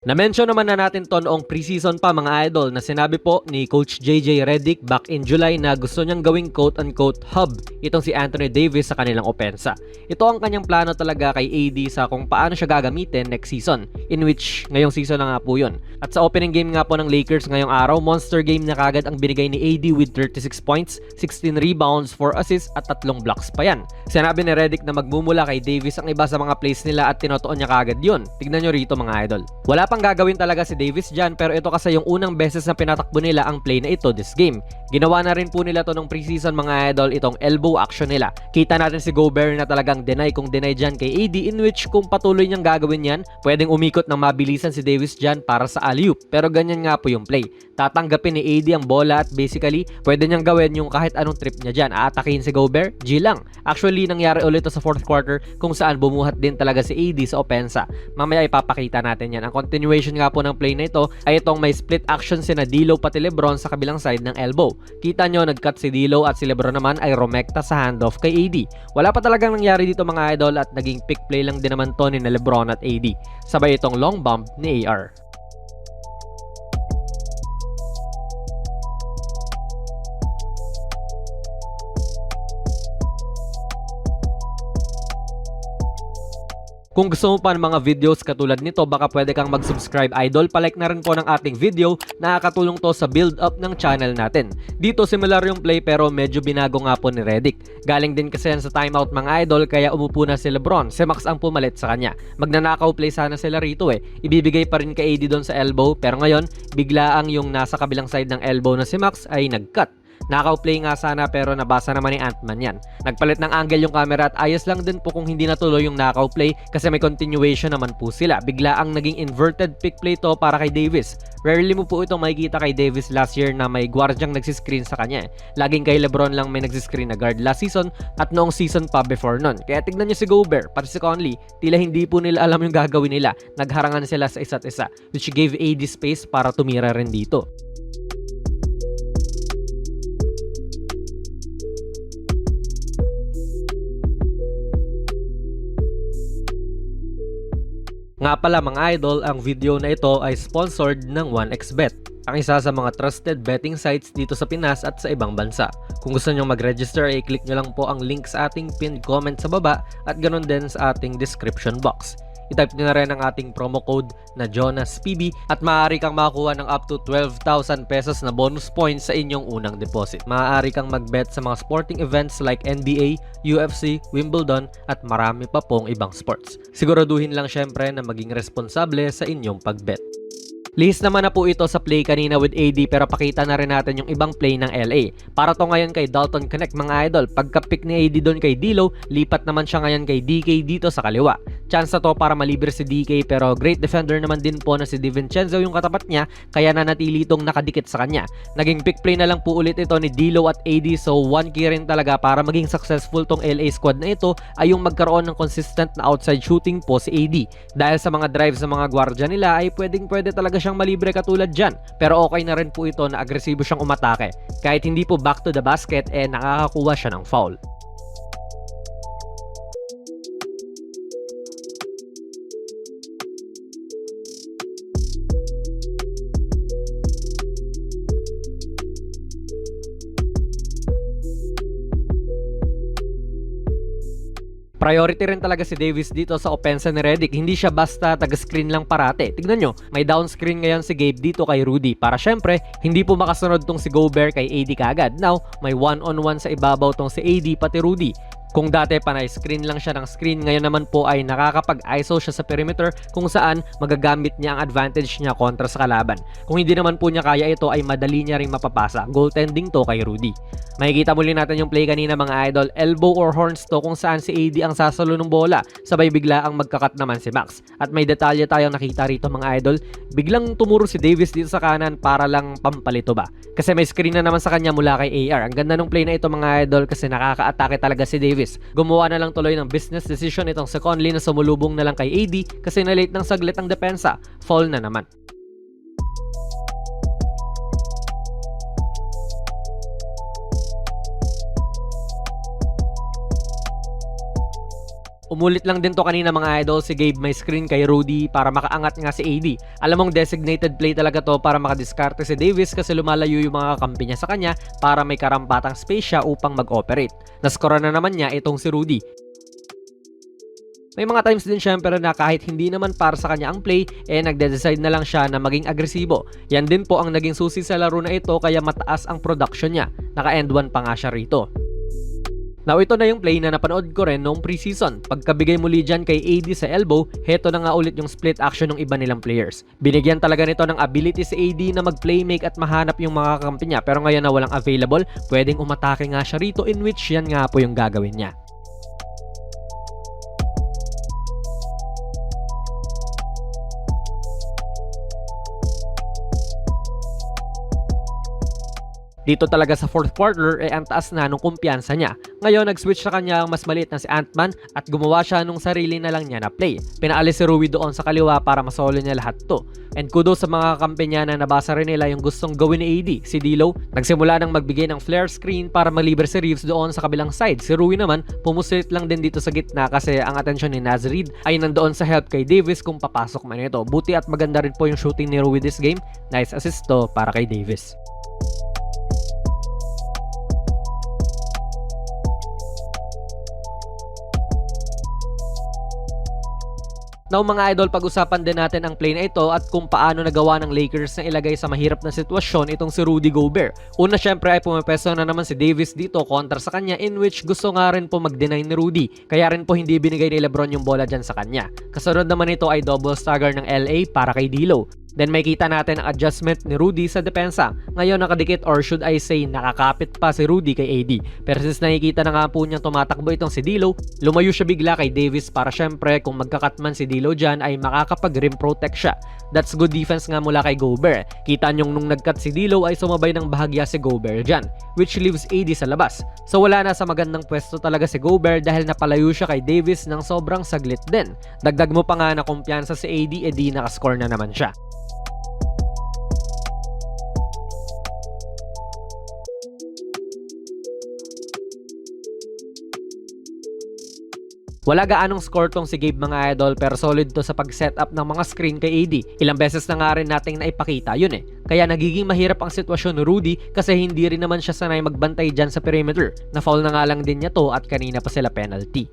Na-mention naman na natin to noong preseason pa mga idol na sinabi po ni Coach JJ Redick back in July na gusto niyang gawing quote-unquote hub itong si Anthony Davis sa kanilang opensa. Ito ang kanyang plano talaga kay AD sa kung paano siya gagamitin next season, in which ngayong season na nga po yun. At sa opening game nga po ng Lakers ngayong araw, monster game na kagad ang binigay ni AD with 36 points, 16 rebounds, 4 assists at 3 blocks pa yan. Sinabi ni Redick na magmumula kay Davis ang iba sa mga plays nila at tinotoon niya kagad yun. Tignan nyo rito mga idol. Wala pang gagawin talaga si Davis dyan, pero ito kasi yung unang beses na pinatakbo nila ang play na ito this game. Ginawa na rin po nila to nung preseason mga idol, itong elbow action nila. Kita natin si Gobert na talagang deny kung deny dyan kay AD, in which kung patuloy niyang gagawin yan, pwedeng umikot ng mabilisan si Davis dyan para sa alley-oop. Pero ganyan nga po yung play. Tatanggapin ni AD ang bola at basically, pwede niyang gawin yung kahit anong trip niya dyan. Aatakihin si Gobert, G lang. Actually, nangyari ulit to sa fourth quarter kung saan bumuhat din talaga si AD sa opensa. Mamaya ipapakita natin yan. Ang continuation nga po ng play na ito ay itong may split action sina D'Lo pati LeBron sa kabilang side ng elbow. Kita nyo, nag-cut si D'Lo at si LeBron naman ay rumekta sa handoff kay AD. Wala pa talagang nangyari dito mga idol at naging pick play lang din naman to ni LeBron at AD. Sabay itong long bump ni AR. Kung gusto mo pa ng mga videos katulad nito, baka pwede kang mag-subscribe idol. Palike na rin po ng ating video, nakakatulong to sa build up ng channel natin. Dito similar yung play pero medyo binago nga po ni Redick. Galing din kasi yan sa timeout mga idol kaya umupo na si LeBron. Si Max ang pumalit sa kanya. Magnanakaw play sana sila rito eh. Ibibigay pa rin kay AD doon sa elbow pero ngayon biglaang yung nasa kabilang side ng elbow na si Max ay nag-cut. Knockout play nga sana pero nabasa naman ni Ant-Man yan. Nagpalit ng angle yung camera at ayos lang din po kung hindi natuloy yung knockout play kasi may continuation naman po sila. Bigla ang naging inverted pick play to para kay Davis. Rarely mo po itong makikita kay Davis last year na may gwardyang nagsiscreen sa kanya. Laging kay LeBron lang may nagsiscreen na guard last season at noong season pa before nun. Kaya tignan nyo si Gobert pati si Conley, tila hindi po nila alam yung gagawin nila. Nagharangan sila sa isa't isa which gave AD space para tumira rin dito. Nga pala mga idol, ang video na ito ay sponsored ng 1xBet, ang isa sa mga trusted betting sites dito sa Pinas at sa ibang bansa. Kung gusto nyo mag-register, i-click nyo lang po ang link sa ating pinned comment sa baba at ganoon din sa ating description box. I-type nyo na rin ang ating promo code na JonasPB at maaari kang makakuha ng up to 12,000 pesos na bonus points sa inyong unang deposit. Maaari kang mag-bet sa mga sporting events like NBA, UFC, Wimbledon at marami pa pong ibang sports. Siguraduhin lang syempre na maging responsable sa inyong pag-bet. Lihis naman na po ito sa play kanina with AD pero pakita na rin natin yung ibang play ng LA. Para to ngayon kay Dalton Connect mga idol. Pagka-pick ni AD doon kay D'Lo, lipat naman siya ngayon kay DK dito sa kaliwa. Chance na to para malibre si DK pero great defender naman din po na si DiVincenzo yung katapat niya kaya nanatili itong nakadikit sa kanya. Naging pick play na lang po ulit ito ni D'Lo at AD so 1 key rin talaga para maging successful tong LA squad na ito ay yung magkaroon ng consistent na outside shooting po si AD. Dahil sa mga drives ng mga gwardya nila ay pwede talaga siyang malibre katulad dyan. Pero okay na rin po ito na agresibo siyang umatake. Kahit hindi po back to the basket nakakakuha siya ng foul. Priority rin talaga si Davis dito sa opensa ni Redick. Hindi siya basta taga-screen lang parate. Tignan nyo, may down screen ngayon si Gabe dito kay Rudy. Para syempre, hindi po makasunod tong si Gobert kay AD kaagad. Now, may one-on-one sa ibabaw tong si AD pati Rudy. Kung dati panay screen lang siya ng screen, ngayon naman po ay nakakapag-ISO siya sa perimeter kung saan magagamit niya ang advantage niya kontra sa kalaban. Kung hindi naman po niya kaya ito ay madali niya ring mapapasa. Goaltending to kay Rudy. Makikita muli natin yung play kanina mga idol, elbow or horns to kung saan si AD ang sasalo ng bola, sabay bigla ang magkakat naman si Max. At may detalye tayong nakita rito mga idol, biglang tumuro si Davis dito sa kanan para lang pampalito ba. Kasi may screen na naman sa kanya mula kay AR. Ang ganda ng play na ito mga idol kasi nakaka-atake talaga si Davis. Gumawa na lang tuloy ng business decision itong si Conley na sumulubong na lang kay AD kasi na-late ng saglit ang depensa. Foul na naman. Umulit lang din to kanina mga idol, si Gabe may screen kay Rudy para makaangat nga si AD. Alam mong designated play talaga to para makadiskarte si Davis kasi lumalayo yung mga kampi niya sa kanya para may karampatang space siya upang mag-operate. Naskora na naman niya itong si Rudy. May mga times din syempre na kahit hindi naman para sa kanya ang play, nagde-decide na lang siya na maging agresibo. Yan din po ang naging susi sa laro na ito kaya mataas ang production niya. Naka-end 1 pa nga siya rito. Now ito na yung play na napanood ko rin noong preseason. Pagkabigay muli dyan kay AD sa elbow, heto na nga ulit yung split action ng iba nilang players. Binigyan talaga nito ng ability si AD na mag-playmake at mahanap yung mga kakampi niya, pero ngayon na walang available, pwedeng umatake nga siya rito in which yan nga po yung gagawin niya. Dito talaga sa fourth quarter ang taas na nung kumpiyansa niya. Ngayon nag-switch sa kanya ang mas maliit na si Ant-Man at gumawa siya nung sarili na lang niya na play. Pinaalis si Rui doon sa kaliwa para masolo niya lahat to. And kudos sa mga kampi niya na nabasa rin nila yung gustong gawin ni AD. Si D'Lo nagsimula ng magbigay ng flare screen para malibre si Reeves doon sa kabilang side. Si Rui naman pumusit lang din dito sa gitna kasi ang atensyon ni Naz Reid ay nandoon sa help kay Davis kung papasok man ito. Buti at maganda rin po yung shooting ni Rui this game. Nice assist to para kay Davis. Now mga idol, pag-usapan din natin ang play na ito at kung paano nagawa ng Lakers na ilagay sa mahirap na sitwasyon itong si Rudy Gobert. Una syempre ay pumapeso na naman si Davis dito kontra sa kanya in which gusto nga rin po mag-deny ni Rudy. Kaya rin po hindi binigay ni Lebron yung bola dyan sa kanya. Kasunod naman ito ay double stagger ng LA para kay D'Lo. Then may kita natin ang adjustment ni Rudy sa depensa. Ngayon nakadikit or should I say nakakapit pa si Rudy kay AD. Pero since nakikita na nga po niyang tumatakbo itong si D'Lo, lumayo siya bigla kay Davis para syempre kung magkakatman si D'Lo dyan ay makakapag-rim protect siya. That's good defense nga mula kay Gobert. Kita niyong nung nagcut si D'Lo ay sumabay ng bahagya si Gobert dyan, which leaves AD sa labas. So wala na sa magandang pwesto talaga si Gobert dahil napalayo siya kay Davis ng sobrang saglit din. Dagdag mo pa nga na kumpiyansa si AD, edi nakascore na naman siya. Wala gaanong score tong si Gabe mga idol pero solid to sa pag-setup ng mga screen kay AD. Ilang beses na nga rin nating naipakita yun eh. Kaya nagiging mahirap ang sitwasyon ni Rudy kasi hindi rin naman siya sanay magbantay dyan sa perimeter. Na-foul na nga lang din niya to at kanina pa sila penalty.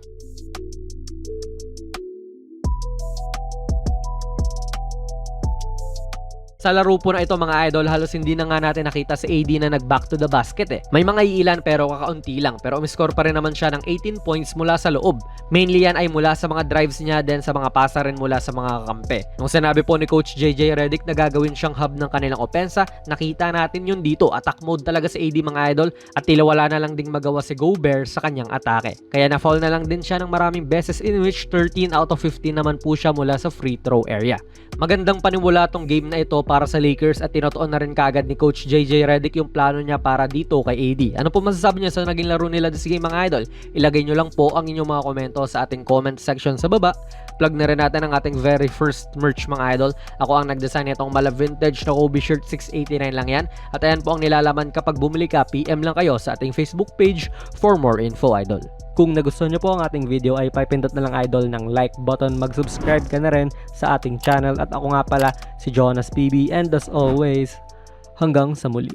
Sa laro po na ito mga idol, halos hindi na nga natin nakita si AD na nag-back to the basket eh. May mga iilan pero kakaunti lang, pero umiscore pa rin naman siya ng 18 points mula sa loob. Mainly yan ay mula sa mga drives niya then sa mga pasa rin mula sa mga kakampi. Nung sinabi po ni Coach JJ Redick na gagawin siyang hub ng kanilang opensa, nakita natin yun dito. Attack mode talaga si AD mga idol at tila wala na lang ding magawa si Gobert sa kanyang atake. Kaya na-foul na lang din siya ng maraming beses in which 13 out of 15 naman po siya mula sa free throw area. Magandang panimula tong game na ito para sa Lakers at tinotoon na rin kaagad ni Coach JJ Redick yung plano niya para dito kay AD. Ano po masasabi niyo sa naging laro nila this game mga idol? Ilagay nyo lang po ang inyong mga komento sa ating comment section sa baba. Plug na rin natin ang ating very first merch mga idol. Ako ang nagdesign nitong mala vintage na Kobe shirt, 689 lang yan. At ayan po ang nilalaman kapag bumili ka, PM lang kayo sa ating Facebook page for more info idol. Kung nagustuhan nyo po ang ating video ay pipindot na lang idol ng like button, mag-subscribe ka na rin sa ating channel at ako nga pala si Jonas PB and as always, hanggang sa muli.